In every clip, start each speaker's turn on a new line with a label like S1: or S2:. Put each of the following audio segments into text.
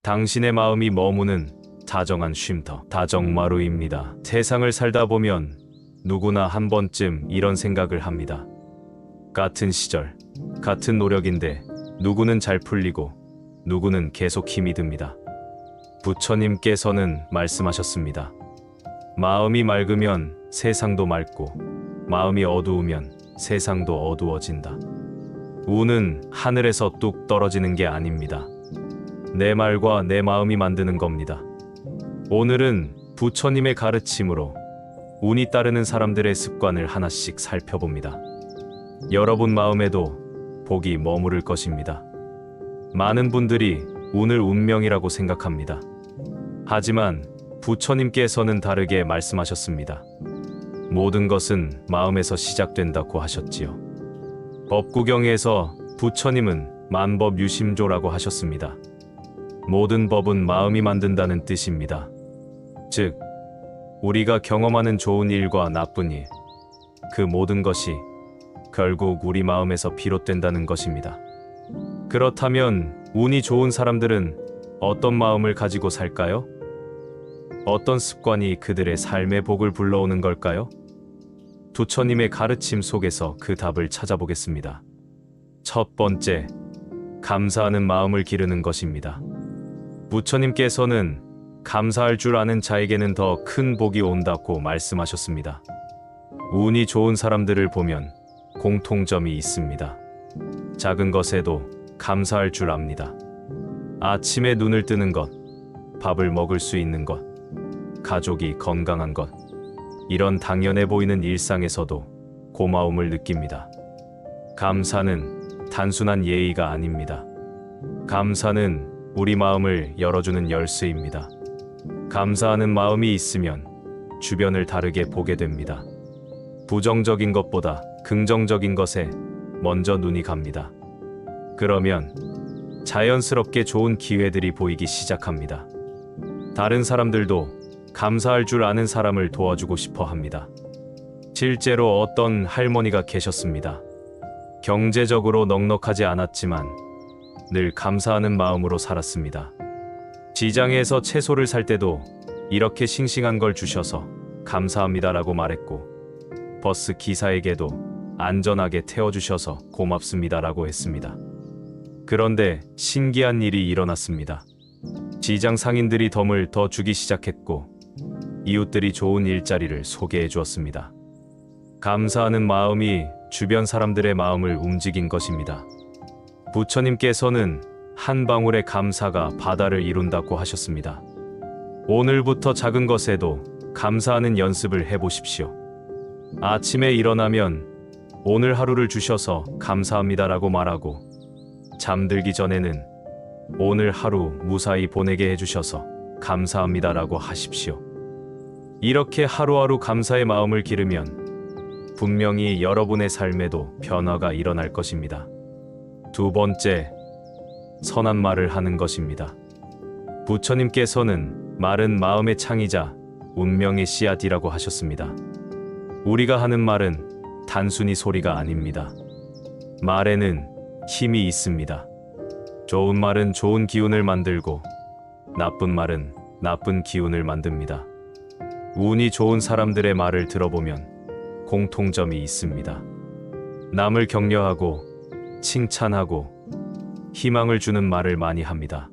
S1: 당신의 마음이 머무는 다정한 쉼터, 다정마루입니다. 세상을 살다 보면 누구나 한 번쯤 이런 생각을 합니다. 같은 시절, 같은 노력인데 누구는 잘 풀리고 누구는 계속 힘이 듭니다. 부처님께서는 말씀하셨습니다. 마음이 맑으면 세상도 맑고 마음이 어두우면 세상도 어두워진다. 운은 하늘에서 뚝 떨어지는 게 아닙니다. 내 말과 내 마음이 만드는 겁니다. 오늘은 부처님의 가르침으로 운이 따르는 사람들의 습관을 하나씩 살펴봅니다. 여러분 마음에도 복이 머무를 것입니다. 많은 분들이 운을 운명이라고 생각합니다. 하지만 부처님께서는 다르게 말씀하셨습니다. 모든 것은 마음에서 시작된다고 하셨지요. 법구경에서 부처님은 만법유심조라고 하셨습니다. 모든 법은 마음이 만든다는 뜻입니다. 즉, 우리가 경험하는 좋은 일과 나쁜 일, 그 모든 것이 결국 우리 마음에서 비롯된다는 것입니다. 그렇다면 운이 좋은 사람들은 어떤 마음을 가지고 살까요? 어떤 습관이 그들의 삶의 복을 불러오는 걸까요? 부처님의 가르침 속에서 그 답을 찾아보겠습니다. 첫 번째, 감사하는 마음을 기르는 것입니다. 부처님께서는 감사할 줄 아는 자에게는 더 큰 복이 온다고 말씀하셨습니다. 운이 좋은 사람들을 보면 공통점이 있습니다. 작은 것에도 감사할 줄 압니다. 아침에 눈을 뜨는 것, 밥을 먹을 수 있는 것, 가족이 건강한 것, 이런 당연해 보이는 일상에서도 고마움을 느낍니다. 감사는 단순한 예의가 아닙니다. 감사는 우리 마음을 열어주는 열쇠입니다. 감사하는 마음이 있으면 주변을 다르게 보게 됩니다. 부정적인 것보다 긍정적인 것에 먼저 눈이 갑니다. 그러면 자연스럽게 좋은 기회들이 보이기 시작합니다. 다른 사람들도 감사할 줄 아는 사람을 도와주고 싶어 합니다. 실제로 어떤 할머니가 계셨습니다. 경제적으로 넉넉하지 않았지만 늘 감사하는 마음으로 살았습니다. 시장에서 채소를 살 때도 이렇게 싱싱한 걸 주셔서 감사합니다라고 말했고, 버스 기사에게도 안전하게 태워주셔서 고맙습니다라고 했습니다. 그런데 신기한 일이 일어났습니다. 시장 상인들이 덤을 더 주기 시작했고, 이웃들이 좋은 일자리를 소개해 주었습니다. 감사하는 마음이 주변 사람들의 마음을 움직인 것입니다. 부처님께서는 한 방울의 감사가 바다를 이룬다고 하셨습니다. 오늘부터 작은 것에도 감사하는 연습을 해보십시오. 아침에 일어나면 오늘 하루를 주셔서 감사합니다라고 말하고, 잠들기 전에는 오늘 하루 무사히 보내게 해주셔서 감사합니다라고 하십시오. 이렇게 하루하루 감사의 마음을 기르면 분명히 여러분의 삶에도 변화가 일어날 것입니다. 두 번째, 선한 말을 하는 것입니다. 부처님께서는 말은 마음의 창이자 운명의 씨앗이라고 하셨습니다. 우리가 하는 말은 단순히 소리가 아닙니다. 말에는 힘이 있습니다. 좋은 말은 좋은 기운을 만들고 나쁜 말은 나쁜 기운을 만듭니다. 운이 좋은 사람들의 말을 들어보면 공통점이 있습니다. 남을 격려하고 칭찬하고 희망을 주는 말을 많이 합니다.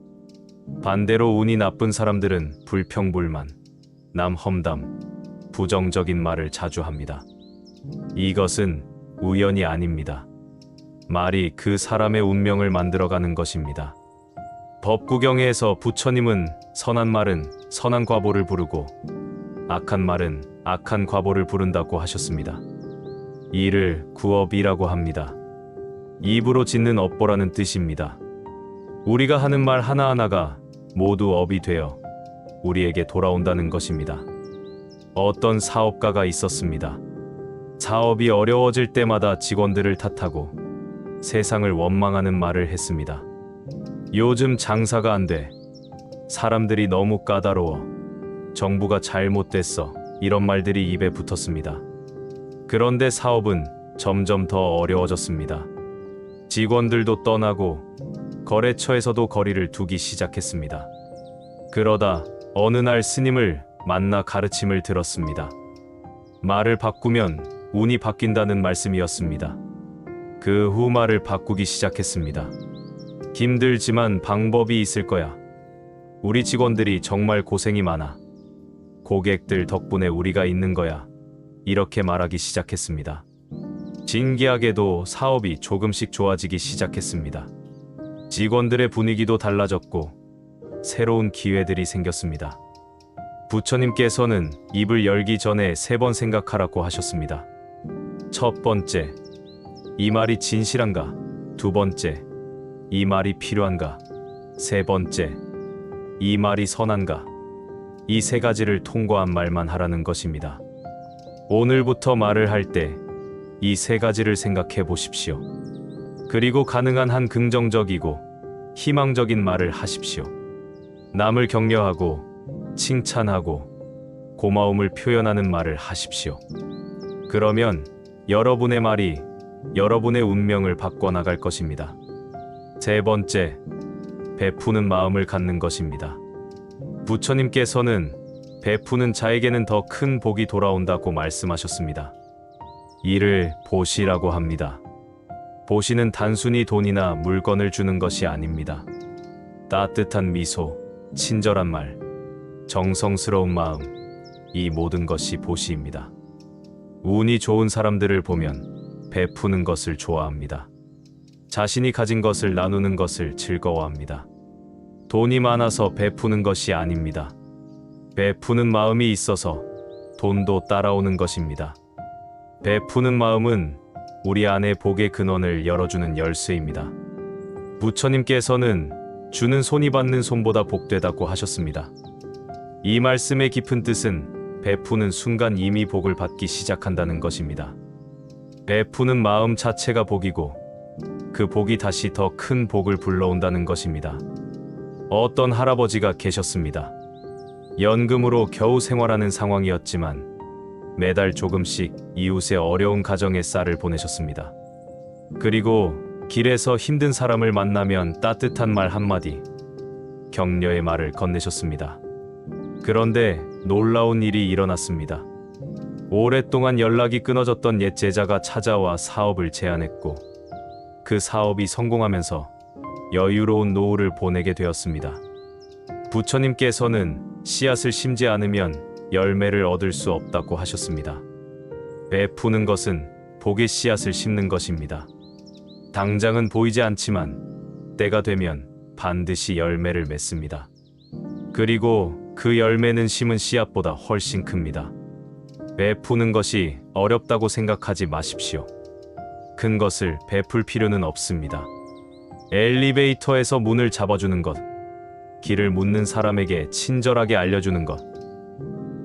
S1: 반대로 운이 나쁜 사람들은 불평불만, 남 험담, 부정적인 말을 자주 합니다. 이것은 우연이 아닙니다. 말이 그 사람의 운명을 만들어가는 것입니다. 법구경에서 부처님은 선한 말은 선한 과보를 부르고 악한 말은 악한 과보를 부른다고 하셨습니다. 이를 구업이라고 합니다. 입으로 짓는 업보라는 뜻입니다. 우리가 하는 말 하나하나가 모두 업이 되어 우리에게 돌아온다는 것입니다. 어떤 사업가가 있었습니다. 사업이 어려워질 때마다 직원들을 탓하고 세상을 원망하는 말을 했습니다. 요즘 장사가 안 돼. 사람들이 너무 까다로워. 정부가 잘못됐어. 이런 말들이 입에 붙었습니다. 그런데 사업은 점점 더 어려워졌습니다. 직원들도 떠나고 거래처에서도 거리를 두기 시작했습니다. 그러다 어느 날 스님을 만나 가르침을 들었습니다. 말을 바꾸면 운이 바뀐다는 말씀이었습니다. 그 후 말을 바꾸기 시작했습니다. 힘들지만 방법이 있을 거야. 우리 직원들이 정말 고생이 많아. 고객들 덕분에 우리가 있는 거야. 이렇게 말하기 시작했습니다. 신기하게도 사업이 조금씩 좋아지기 시작했습니다. 직원들의 분위기도 달라졌고 새로운 기회들이 생겼습니다. 부처님께서는 입을 열기 전에 3번 생각하라고 하셨습니다. 첫 번째, 이 말이 진실한가? 두 번째, 이 말이 필요한가? 세 번째, 이 말이 선한가? 이 3가지를 통과한 말만 하라는 것입니다. 오늘부터 말을 할 때 이 3가지를 생각해 보십시오. 그리고 가능한 한 긍정적이고 희망적인 말을 하십시오. 남을 격려하고 칭찬하고 고마움을 표현하는 말을 하십시오. 그러면 여러분의 말이 여러분의 운명을 바꿔나갈 것입니다. 세 번째, 베푸는 마음을 갖는 것입니다. 부처님께서는 베푸는 자에게는 더 큰 복이 돌아온다고 말씀하셨습니다. 이를 보시라고 합니다. 보시는 단순히 돈이나 물건을 주는 것이 아닙니다. 따뜻한 미소, 친절한 말, 정성스러운 마음, 이 모든 것이 보시입니다. 운이 좋은 사람들을 보면 베푸는 것을 좋아합니다. 자신이 가진 것을 나누는 것을 즐거워합니다. 돈이 많아서 베푸는 것이 아닙니다. 베푸는 마음이 있어서 돈도 따라오는 것입니다. 베푸는 마음은 우리 안의 복의 근원을 열어주는 열쇠입니다. 부처님께서는 주는 손이 받는 손보다 복되다고 하셨습니다. 이 말씀의 깊은 뜻은 베푸는 순간 이미 복을 받기 시작한다는 것입니다. 베푸는 마음 자체가 복이고 그 복이 다시 더 큰 복을 불러온다는 것입니다. 어떤 할아버지가 계셨습니다. 연금으로 겨우 생활하는 상황이었지만 매달 조금씩 이웃의 어려운 가정에 쌀을 보내셨습니다. 그리고 길에서 힘든 사람을 만나면 따뜻한 말 한마디, 격려의 말을 건네셨습니다. 그런데 놀라운 일이 일어났습니다. 오랫동안 연락이 끊어졌던 옛 제자가 찾아와 사업을 제안했고 그 사업이 성공하면서 여유로운 노후를 보내게 되었습니다. 부처님께서는 씨앗을 심지 않으면 열매를 얻을 수 없다고 하셨습니다. 베푸는 것은 복의 씨앗을 심는 것입니다. 당장은 보이지 않지만 때가 되면 반드시 열매를 맺습니다. 그리고 그 열매는 심은 씨앗보다 훨씬 큽니다. 베푸는 것이 어렵다고 생각하지 마십시오. 큰 것을 베풀 필요는 없습니다. 엘리베이터에서 문을 잡아주는 것, 길을 묻는 사람에게 친절하게 알려주는 것,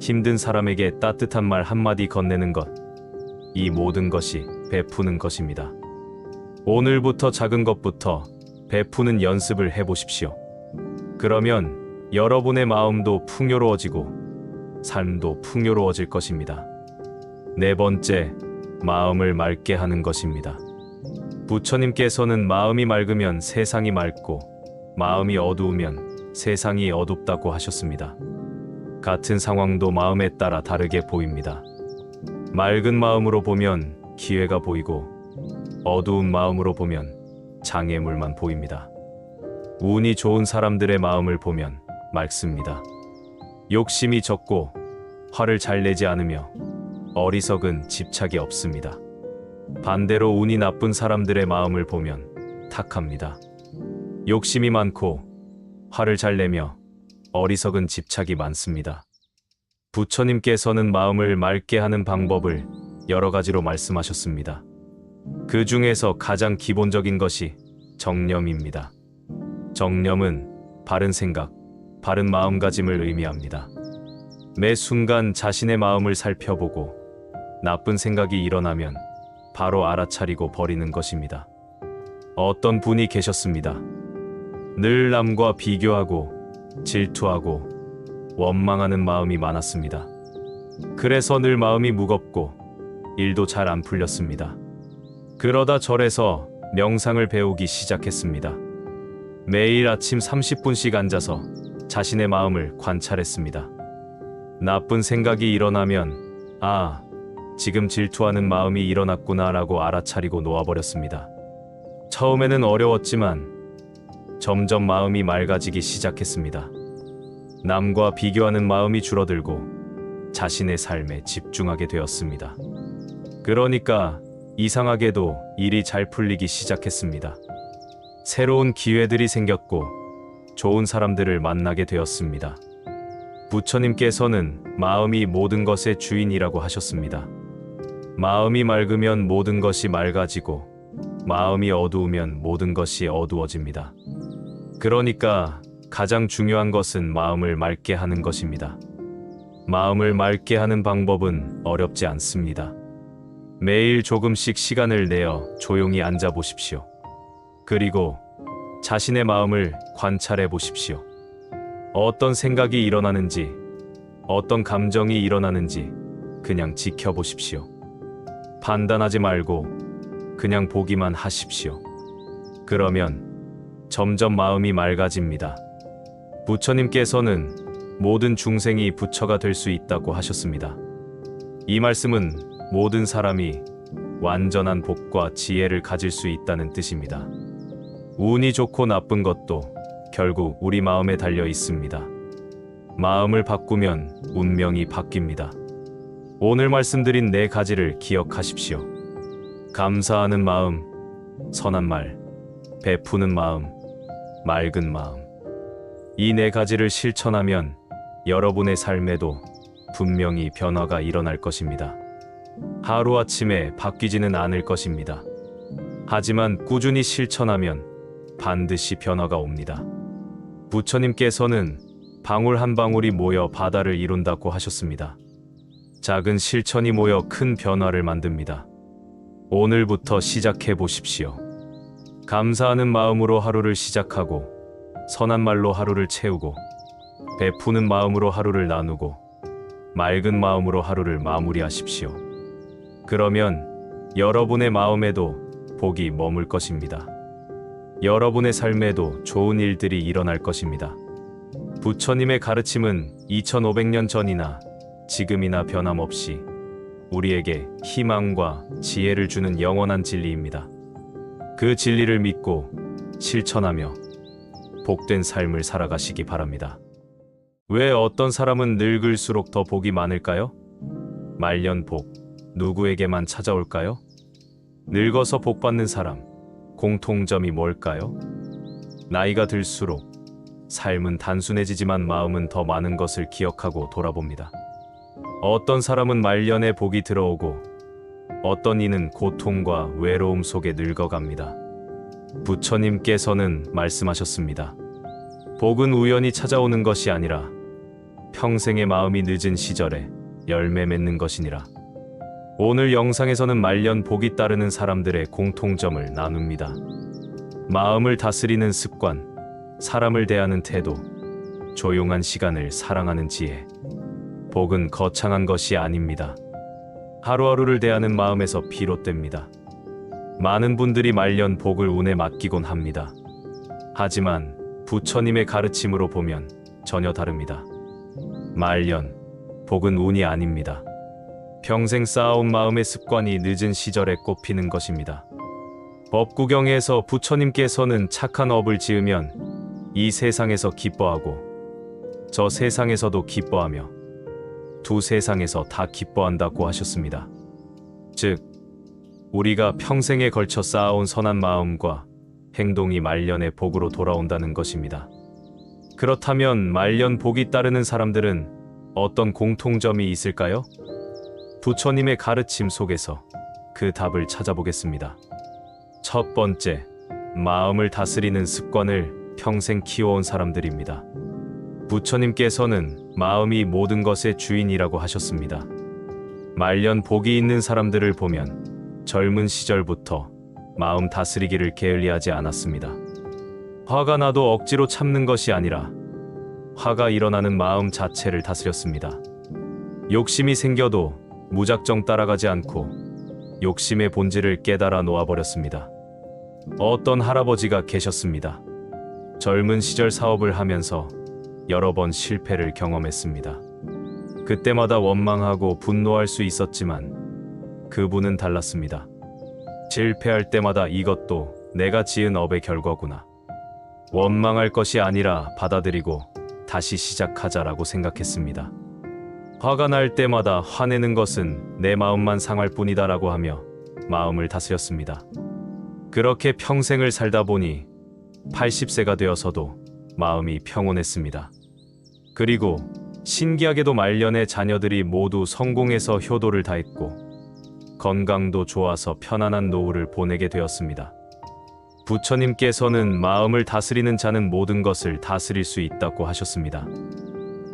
S1: 힘든 사람에게 따뜻한 말 한마디 건네는 것, 이 모든 것이 베푸는 것입니다. 오늘부터 작은 것부터 베푸는 연습을 해보십시오. 그러면 여러분의 마음도 풍요로워지고 삶도 풍요로워질 것입니다. 네 번째, 마음을 맑게 하는 것입니다. 부처님께서는 마음이 맑으면 세상이 맑고 마음이 어두우면 세상이 어둡다고 하셨습니다. 같은 상황도 마음에 따라 다르게 보입니다. 맑은 마음으로 보면 기회가 보이고 어두운 마음으로 보면 장애물만 보입니다. 운이 좋은 사람들의 마음을 보면 맑습니다. 욕심이 적고 화를 잘 내지 않으며 어리석은 집착이 없습니다. 반대로 운이 나쁜 사람들의 마음을 보면 탁합니다. 욕심이 많고 화를 잘 내며 어리석은 집착이 많습니다. 부처님께서는 마음을 맑게 하는 방법을 여러 가지로 말씀하셨습니다. 그 중에서 가장 기본적인 것이 정념입니다. 정념은 바른 생각, 바른 마음가짐을 의미합니다. 매 순간 자신의 마음을 살펴보고 나쁜 생각이 일어나면 바로 알아차리고 버리는 것입니다. 어떤 분이 계셨습니다. 늘 남과 비교하고 질투하고 원망하는 마음이 많았습니다. 그래서 늘 마음이 무겁고 일도 잘 안 풀렸습니다. 그러다 절에서 명상을 배우기 시작했습니다. 매일 아침 30분씩 앉아서 자신의 마음을 관찰했습니다. 나쁜 생각이 일어나면 지금 질투하는 마음이 일어났구나라고 알아차리고 놓아버렸습니다. 처음에는 어려웠지만 점점 마음이 맑아지기 시작했습니다. 남과 비교하는 마음이 줄어들고 자신의 삶에 집중하게 되었습니다. 그러니까 이상하게도 일이 잘 풀리기 시작했습니다. 새로운 기회들이 생겼고 좋은 사람들을 만나게 되었습니다. 부처님께서는 마음이 모든 것의 주인이라고 하셨습니다. 마음이 맑으면 모든 것이 맑아지고 마음이 어두우면 모든 것이 어두워집니다. 그러니까 가장 중요한 것은 마음을 맑게 하는 것입니다. 마음을 맑게 하는 방법은 어렵지 않습니다. 매일 조금씩 시간을 내어 조용히 앉아 보십시오. 그리고 자신의 마음을 관찰해 보십시오. 어떤 생각이 일어나는지, 어떤 감정이 일어나는지 그냥 지켜보십시오. 판단하지 말고 그냥 보기만 하십시오. 그러면 점점 마음이 맑아집니다. 부처님께서는 모든 중생이 부처가 될 수 있다고 하셨습니다. 이 말씀은 모든 사람이 완전한 복과 지혜를 가질 수 있다는 뜻입니다. 운이 좋고 나쁜 것도 결국 우리 마음에 달려 있습니다. 마음을 바꾸면 운명이 바뀝니다. 오늘 말씀드린 4가지를 기억하십시오. 감사하는 마음, 선한 말, 베푸는 마음, 맑은 마음. 이 4가지를 실천하면 여러분의 삶에도 분명히 변화가 일어날 것입니다. 하루아침에 바뀌지는 않을 것입니다. 하지만 꾸준히 실천하면 반드시 변화가 옵니다. 부처님께서는 방울 한 방울이 모여 바다를 이룬다고 하셨습니다. 작은 실천이 모여 큰 변화를 만듭니다. 오늘부터 시작해 보십시오. 감사하는 마음으로 하루를 시작하고 선한 말로 하루를 채우고 베푸는 마음으로 하루를 나누고 맑은 마음으로 하루를 마무리하십시오. 그러면 여러분의 마음에도 복이 머물 것입니다. 여러분의 삶에도 좋은 일들이 일어날 것입니다. 부처님의 가르침은 2500년 전이나 지금이나 변함없이 우리에게 희망과 지혜를 주는 영원한 진리입니다. 그 진리를 믿고 실천하며 복된 삶을 살아가시기 바랍니다. 왜 어떤 사람은 늙을수록 더 복이 많을까요? 말년 복, 누구에게만 찾아올까요? 늙어서 복 받는 사람, 공통점이 뭘까요? 나이가 들수록 삶은 단순해지지만 마음은 더 많은 것을 기억하고 돌아봅니다. 어떤 사람은 말년에 복이 들어오고 어떤 이는 고통과 외로움 속에 늙어갑니다. 부처님께서는 말씀하셨습니다. 복은 우연히 찾아오는 것이 아니라 평생의 마음이 늦은 시절에 열매 맺는 것이니라. 오늘 영상에서는 말년 복이 따르는 사람들의 공통점을 나눕니다. 마음을 다스리는 습관, 사람을 대하는 태도, 조용한 시간을 사랑하는 지혜. 복은 거창한 것이 아닙니다. 하루하루를 대하는 마음에서 비롯됩니다. 많은 분들이 말년 복을 운에 맡기곤 합니다. 하지만 부처님의 가르침으로 보면 전혀 다릅니다. 말년 복은 운이 아닙니다. 평생 쌓아온 마음의 습관이 늦은 시절에 꽃피는 것입니다. 법구경에서 부처님께서는 착한 업을 지으면 이 세상에서 기뻐하고 저 세상에서도 기뻐하며 두 세상에서 다 기뻐한다고 하셨습니다. 즉, 우리가 평생에 걸쳐 쌓아온 선한 마음과 행동이 말년의 복으로 돌아온다는 것입니다. 그렇다면 말년 복이 따르는 사람들은 어떤 공통점이 있을까요? 부처님의 가르침 속에서 그 답을 찾아보겠습니다. 첫 번째, 마음을 다스리는 습관을 평생 키워온 사람들입니다. 부처님께서는 마음이 모든 것의 주인이라고 하셨습니다. 말년 복이 있는 사람들을 보면 젊은 시절부터 마음 다스리기를 게을리하지 않았습니다. 화가 나도 억지로 참는 것이 아니라 화가 일어나는 마음 자체를 다스렸습니다. 욕심이 생겨도 무작정 따라가지 않고 욕심의 본질을 깨달아 놓아버렸습니다. 어떤 할아버지가 계셨습니다. 젊은 시절 사업을 하면서 여러 번 실패를 경험했습니다. 그때마다 원망하고 분노할 수 있었지만 그분은 달랐습니다. 실패할 때마다 이것도 내가 지은 업의 결과구나. 원망할 것이 아니라 받아들이고 다시 시작하자라고 생각했습니다. 화가 날 때마다 화내는 것은 내 마음만 상할 뿐이다라고 하며 마음을 다스렸습니다. 그렇게 평생을 살다 보니 80세가 되어서도 마음이 평온했습니다. 그리고 신기하게도 말년에 자녀들이 모두 성공해서 효도를 다했고 건강도 좋아서 편안한 노후를 보내게 되었습니다. 부처님께서는 마음을 다스리는 자는 모든 것을 다스릴 수 있다고 하셨습니다.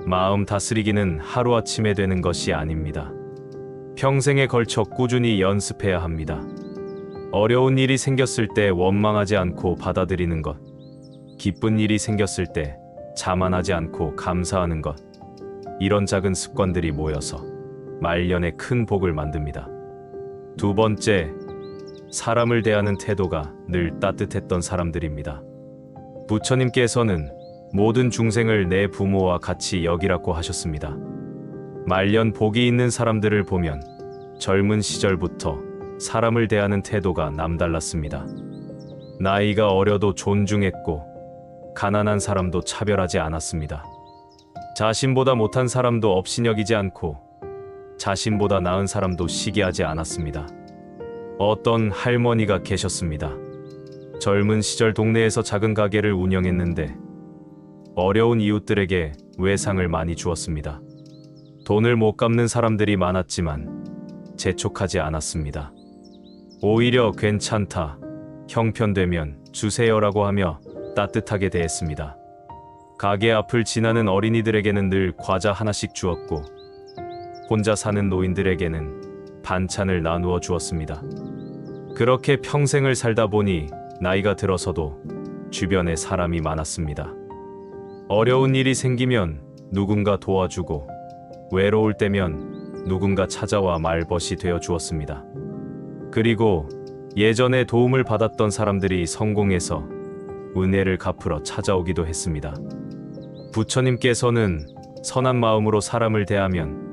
S1: 마음 다스리기는 하루아침에 되는 것이 아닙니다. 평생에 걸쳐 꾸준히 연습해야 합니다. 어려운 일이 생겼을 때 원망하지 않고 받아들이는 것, 기쁜 일이 생겼을 때 자만하지 않고 감사하는 것, 이런 작은 습관들이 모여서 말년에 큰 복을 만듭니다. 두 번째, 사람을 대하는 태도가 늘 따뜻했던 사람들입니다. 부처님께서는 모든 중생을 내 부모와 같이 여기라고 하셨습니다. 말년 복이 있는 사람들을 보면 젊은 시절부터 사람을 대하는 태도가 남달랐습니다. 나이가 어려도 존중했고 가난한 사람도 차별하지 않았습니다. 자신보다 못한 사람도 업신여기지 않고 자신보다 나은 사람도 시기하지 않았습니다. 어떤 할머니가 계셨습니다. 젊은 시절 동네에서 작은 가게를 운영했는데 어려운 이웃들에게 외상을 많이 주었습니다. 돈을 못 갚는 사람들이 많았지만 재촉하지 않았습니다. 오히려 괜찮다, 형편되면 주세요라고 하며 따뜻하게 대했습니다. 가게 앞을 지나는 어린이들에게는 늘 과자 하나씩 주었고 혼자 사는 노인들에게는 반찬을 나누어 주었습니다. 그렇게 평생을 살다 보니 나이가 들어서도 주변에 사람이 많았습니다. 어려운 일이 생기면 누군가 도와주고 외로울 때면 누군가 찾아와 말벗이 되어 주었습니다. 그리고 예전에 도움을 받았던 사람들이 성공해서 은혜를 갚으러 찾아오기도 했습니다. 부처님께서는 선한 마음으로 사람을 대하면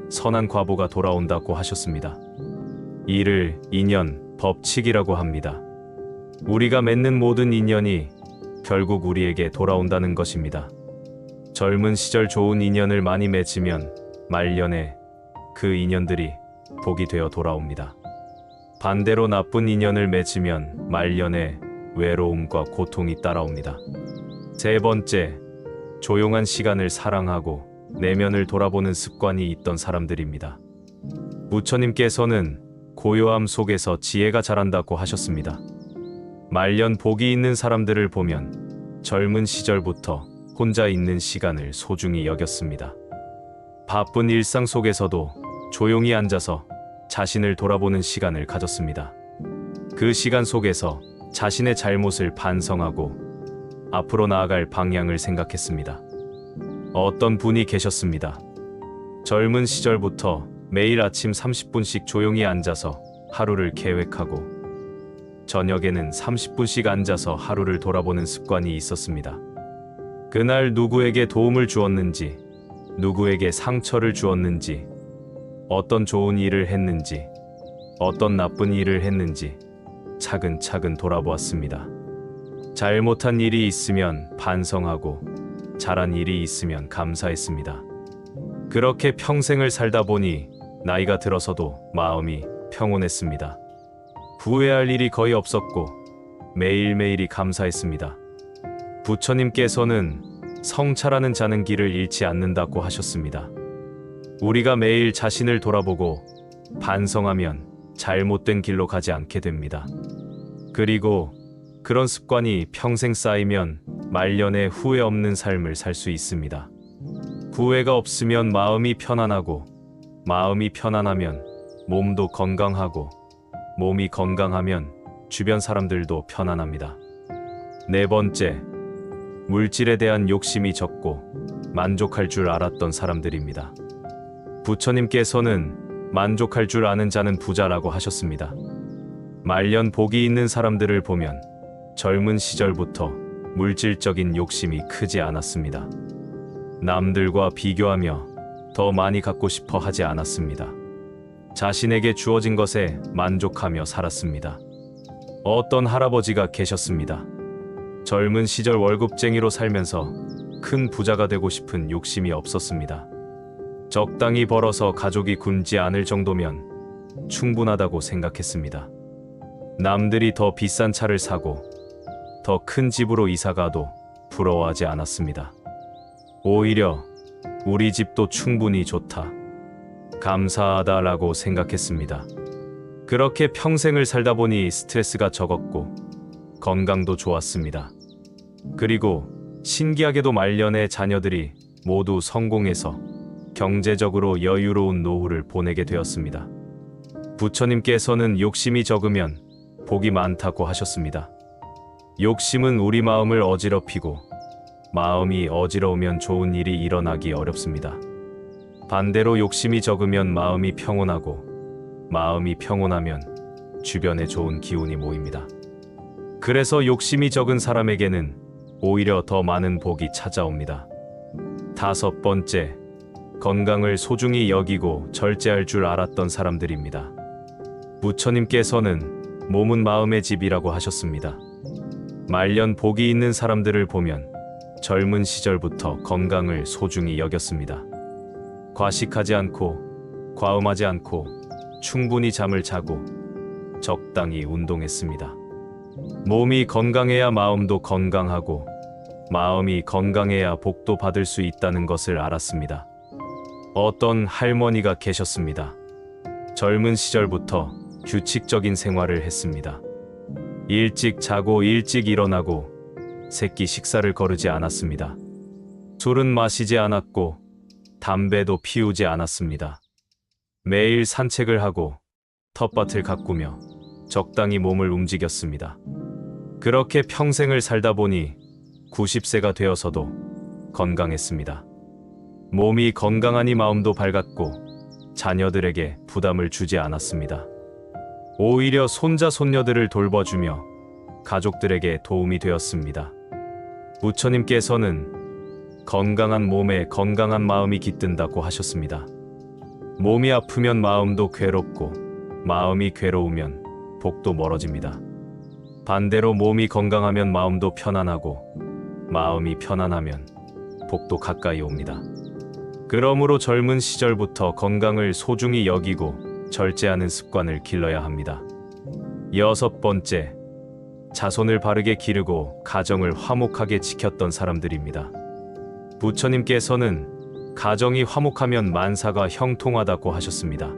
S1: 선한 과보가 돌아온다고 하셨습니다. 이를 인연, 법칙이라고 합니다. 우리가 맺는 모든 인연이 결국 우리에게 돌아온다는 것입니다. 젊은 시절 좋은 인연을 많이 맺으면 말년에 그 인연들이 복이 되어 돌아옵니다. 반대로 나쁜 인연을 맺으면 말년에 외로움과 고통이 따라옵니다. 세 번째, 조용한 시간을 사랑하고 내면을 돌아보는 습관이 있던 사람들입니다. 부처님께서는 고요함 속에서 지혜가 자란다고 하셨습니다. 말년 복이 있는 사람들을 보면 젊은 시절부터 혼자 있는 시간을 소중히 여겼습니다. 바쁜 일상 속에서도 조용히 앉아서 자신을 돌아보는 시간을 가졌습니다. 그 시간 속에서 자신의 잘못을 반성하고 앞으로 나아갈 방향을 생각했습니다. 어떤 분이 계셨습니다. 젊은 시절부터 매일 아침 30분씩 조용히 앉아서 하루를 계획하고 저녁에는 30분씩 앉아서 하루를 돌아보는 습관이 있었습니다. 그날 누구에게 도움을 주었는지, 누구에게 상처를 주었는지, 어떤 좋은 일을 했는지, 어떤 나쁜 일을 했는지 차근차근 돌아보았습니다. 잘못한 일이 있으면 반성하고 잘한 일이 있으면 감사했습니다. 그렇게 평생을 살다 보니 나이가 들어서도 마음이 평온했습니다. 후회할 일이 거의 없었고 매일매일이 감사했습니다. 부처님께서는 성찰하는 자는 길을 잃지 않는다고 하셨습니다. 우리가 매일 자신을 돌아보고 반성하면 잘못된 길로 가지 않게 됩니다. 그리고 그런 습관이 평생 쌓이면 말년에 후회 없는 삶을 살 수 있습니다. 후회가 없으면 마음이 편안하고, 마음이 편안하면 몸도 건강하고, 몸이 건강하면 주변 사람들도 편안합니다. 네 번째, 물질에 대한 욕심이 적고 만족할 줄 알았던 사람들입니다. 부처님께서는 만족할 줄 아는 자는 부자라고 하셨습니다. 말년 복이 있는 사람들을 보면 젊은 시절부터 물질적인 욕심이 크지 않았습니다. 남들과 비교하며 더 많이 갖고 싶어 하지 않았습니다. 자신에게 주어진 것에 만족하며 살았습니다. 어떤 할아버지가 계셨습니다. 젊은 시절 월급쟁이로 살면서 큰 부자가 되고 싶은 욕심이 없었습니다. 적당히 벌어서 가족이 굶지 않을 정도면 충분하다고 생각했습니다. 남들이 더 비싼 차를 사고 더 큰 집으로 이사가도 부러워하지 않았습니다. 오히려 우리 집도 충분히 좋다, 감사하다라고 생각했습니다. 그렇게 평생을 살다 보니 스트레스가 적었고 건강도 좋았습니다. 그리고 신기하게도 말년에 자녀들이 모두 성공해서 경제적으로 여유로운 노후를 보내게 되었습니다. 부처님께서는 욕심이 적으면 복이 많다고 하셨습니다. 욕심은 우리 마음을 어지럽히고 마음이 어지러우면 좋은 일이 일어나기 어렵습니다. 반대로 욕심이 적으면 마음이 평온하고 마음이 평온하면 주변에 좋은 기운이 모입니다. 그래서 욕심이 적은 사람에게는 오히려 더 많은 복이 찾아옵니다. 5번째, 건강을 소중히 여기고 절제할 줄 알았던 사람들입니다. 부처님께서는 몸은 마음의 집이라고 하셨습니다. 말년 복이 있는 사람들을 보면 젊은 시절부터 건강을 소중히 여겼습니다. 과식하지 않고 과음하지 않고 충분히 잠을 자고 적당히 운동했습니다. 몸이 건강해야 마음도 건강하고 마음이 건강해야 복도 받을 수 있다는 것을 알았습니다. 어떤 할머니가 계셨습니다. 젊은 시절부터 규칙적인 생활을 했습니다. 일찍 자고 일찍 일어나고 새끼 식사를 거르지 않았습니다. 술은 마시지 않았고 담배도 피우지 않았습니다. 매일 산책을 하고 텃밭을 가꾸며 적당히 몸을 움직였습니다. 그렇게 평생을 살다 보니 90세가 되어서도 건강했습니다. 몸이 건강하니 마음도 밝았고 자녀들에게 부담을 주지 않았습니다. 오히려 손자 손녀들을 돌봐주며 가족들에게 도움이 되었습니다. 부처님께서는 건강한 몸에 건강한 마음이 깃든다고 하셨습니다. 몸이 아프면 마음도 괴롭고 마음이 괴로우면 복도 멀어집니다. 반대로 몸이 건강하면 마음도 편안하고 마음이 편안하면 복도 가까이 옵니다. 그러므로 젊은 시절부터 건강을 소중히 여기고 절제하는 습관을 길러야 합니다. 6번째, 자손을 바르게 기르고 가정을 화목하게 지켰던 사람들입니다. 부처님께서는 가정이 화목하면 만사가 형통하다고 하셨습니다.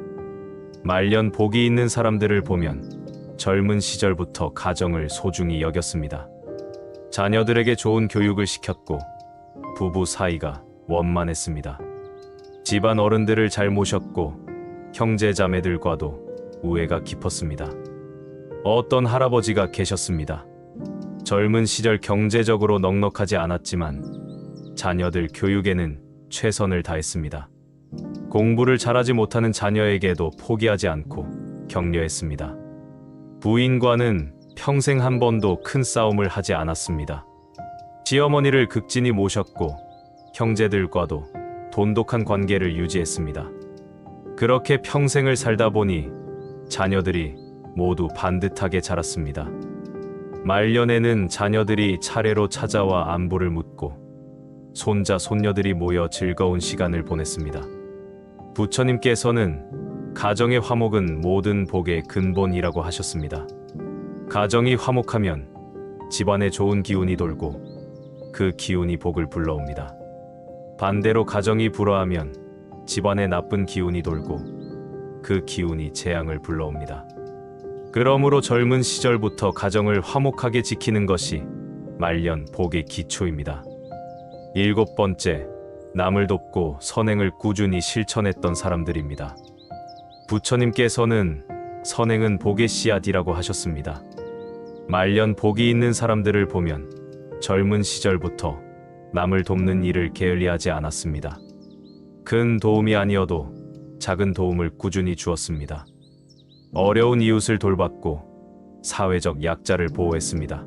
S1: 말년 복이 있는 사람들을 보면 젊은 시절부터 가정을 소중히 여겼습니다. 자녀들에게 좋은 교육을 시켰고 부부 사이가 원만했습니다. 집안 어른들을 잘 모셨고 형제 자매들과도 우애가 깊었습니다. 어떤 할아버지가 계셨습니다. 젊은 시절 경제적으로 넉넉하지 않았지만 자녀들 교육에는 최선을 다했습니다. 공부를 잘하지 못하는 자녀에게도 포기하지 않고 격려했습니다. 부인과는 평생 한 번도 큰 싸움을 하지 않았습니다. 시어머니를 극진히 모셨고 형제들과도 돈독한 관계를 유지했습니다. 그렇게 평생을 살다 보니 자녀들이 모두 반듯하게 자랐습니다. 말년에는 자녀들이 차례로 찾아와 안부를 묻고 손자 손녀들이 모여 즐거운 시간을 보냈습니다. 부처님께서는 가정의 화목은 모든 복의 근본이라고 하셨습니다. 가정이 화목하면 집안에 좋은 기운이 돌고 그 기운이 복을 불러옵니다. 반대로 가정이 불화하면 집안에 나쁜 기운이 돌고 그 기운이 재앙을 불러옵니다. 그러므로 젊은 시절부터 가정을 화목하게 지키는 것이 말년 복의 기초입니다. 7번째, 남을 돕고 선행을 꾸준히 실천했던 사람들입니다. 부처님께서는 선행은 복의 씨앗이라고 하셨습니다. 말년 복이 있는 사람들을 보면 젊은 시절부터 남을 돕는 일을 게을리하지 않았습니다. 큰 도움이 아니어도 작은 도움을 꾸준히 주었습니다. 어려운 이웃을 돌봤고 사회적 약자를 보호했습니다.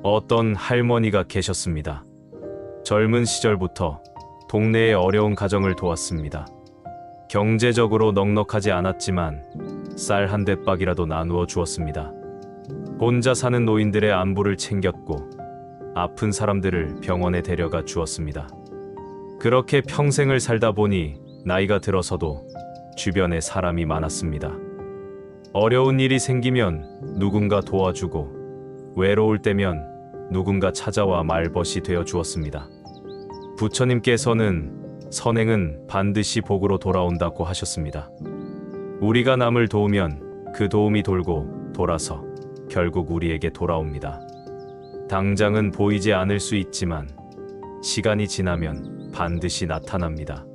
S1: 어떤 할머니가 계셨습니다. 젊은 시절부터 동네의 어려운 가정을 도왔습니다. 경제적으로 넉넉하지 않았지만 쌀 한 대박이라도 나누어 주었습니다. 혼자 사는 노인들의 안부를 챙겼고 아픈 사람들을 병원에 데려가 주었습니다. 그렇게 평생을 살다 보니 나이가 들어서도 주변에 사람이 많았습니다. 어려운 일이 생기면 누군가 도와주고 외로울 때면 누군가 찾아와 말벗이 되어 주었습니다. 부처님께서는 선행은 반드시 복으로 돌아온다고 하셨습니다. 우리가 남을 도우면 그 도움이 돌고 돌아서 결국 우리에게 돌아옵니다. 당장은 보이지 않을 수 있지만 시간이 지나면 반드시 나타납니다.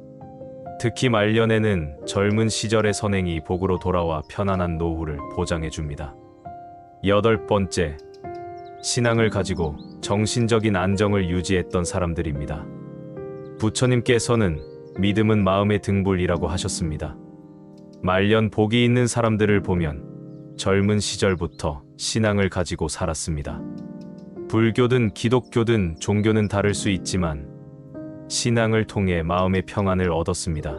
S1: 특히 말년에는 젊은 시절의 선행이 복으로 돌아와 편안한 노후를 보장해 줍니다. 8번째, 신앙을 가지고 정신적인 안정을 유지했던 사람들입니다. 부처님께서는 믿음은 마음의 등불이라고 하셨습니다. 말년 복이 있는 사람들을 보면 젊은 시절부터 신앙을 가지고 살았습니다. 불교든 기독교든 종교는 다를 수 있지만 신앙을 통해 마음의 평안을 얻었습니다.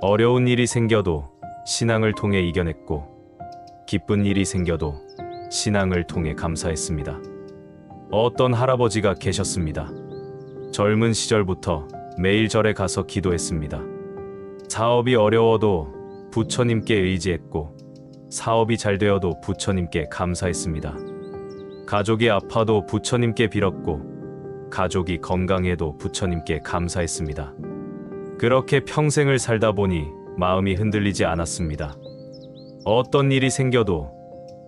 S1: 어려운 일이 생겨도 신앙을 통해 이겨냈고 기쁜 일이 생겨도 신앙을 통해 감사했습니다. 어떤 할아버지가 계셨습니다. 젊은 시절부터 매일 절에 가서 기도했습니다. 사업이 어려워도 부처님께 의지했고 사업이 잘 되어도 부처님께 감사했습니다. 가족이 아파도 부처님께 빌었고 가족이 건강해도 부처님께 감사했습니다. 그렇게 평생을 살다 보니 마음이 흔들리지 않았습니다. 어떤 일이 생겨도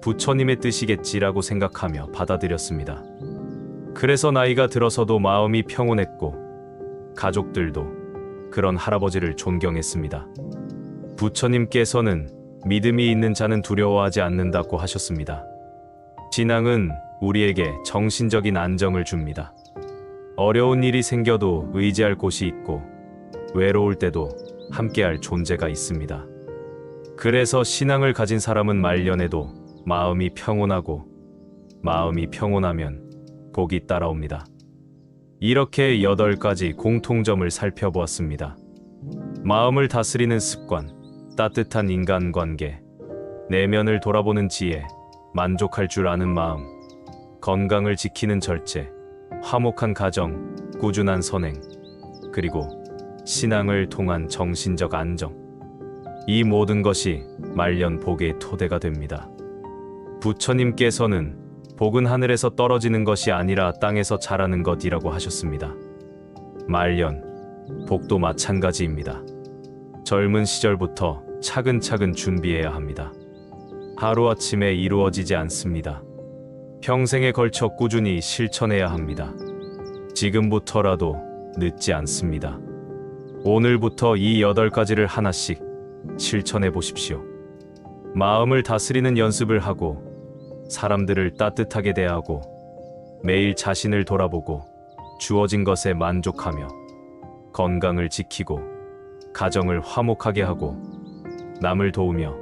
S1: 부처님의 뜻이겠지라고 생각하며 받아들였습니다. 그래서 나이가 들어서도 마음이 평온했고 가족들도 그런 할아버지를 존경했습니다. 부처님께서는 믿음이 있는 자는 두려워하지 않는다고 하셨습니다. 신앙은 우리에게 정신적인 안정을 줍니다. 어려운 일이 생겨도 의지할 곳이 있고 외로울 때도 함께할 존재가 있습니다. 그래서 신앙을 가진 사람은 말년에도 마음이 평온하고 마음이 평온하면 복이 따라옵니다. 이렇게 8가지 공통점을 살펴보았습니다. 마음을 다스리는 습관, 따뜻한 인간관계, 내면을 돌아보는 지혜, 만족할 줄 아는 마음, 건강을 지키는 절제, 화목한 가정, 꾸준한 선행, 그리고 신앙을 통한 정신적 안정. 이 모든 것이 말년 복의 토대가 됩니다. 부처님께서는 복은 하늘에서 떨어지는 것이 아니라 땅에서 자라는 것이라고 하셨습니다. 말년, 복도 마찬가지입니다. 젊은 시절부터 차근차근 준비해야 합니다. 하루아침에 이루어지지 않습니다. 평생에 걸쳐 꾸준히 실천해야 합니다. 지금부터라도 늦지 않습니다. 오늘부터 이 8가지를 하나씩 실천해 보십시오. 마음을 다스리는 연습을 하고 사람들을 따뜻하게 대하고 매일 자신을 돌아보고 주어진 것에 만족하며 건강을 지키고 가정을 화목하게 하고 남을 도우며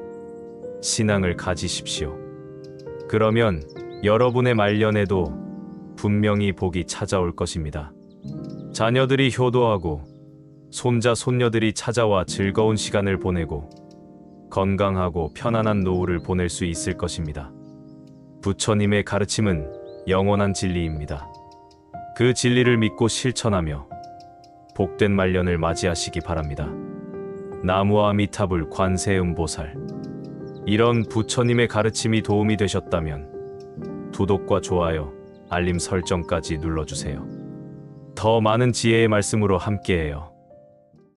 S1: 신앙을 가지십시오. 그러면 여러분의 말년에도 분명히 복이 찾아올 것입니다. 자녀들이 효도하고 손자 손녀들이 찾아와 즐거운 시간을 보내고 건강하고 편안한 노후를 보낼 수 있을 것입니다. 부처님의 가르침은 영원한 진리입니다. 그 진리를 믿고 실천하며 복된 말년을 맞이하시기 바랍니다. 나무아미타불 관세음보살. 이런 부처님의 가르침이 도움이 되셨다면 구독과 좋아요, 알림 설정까지 눌러주세요. 더 많은 지혜의 말씀으로 함께해요.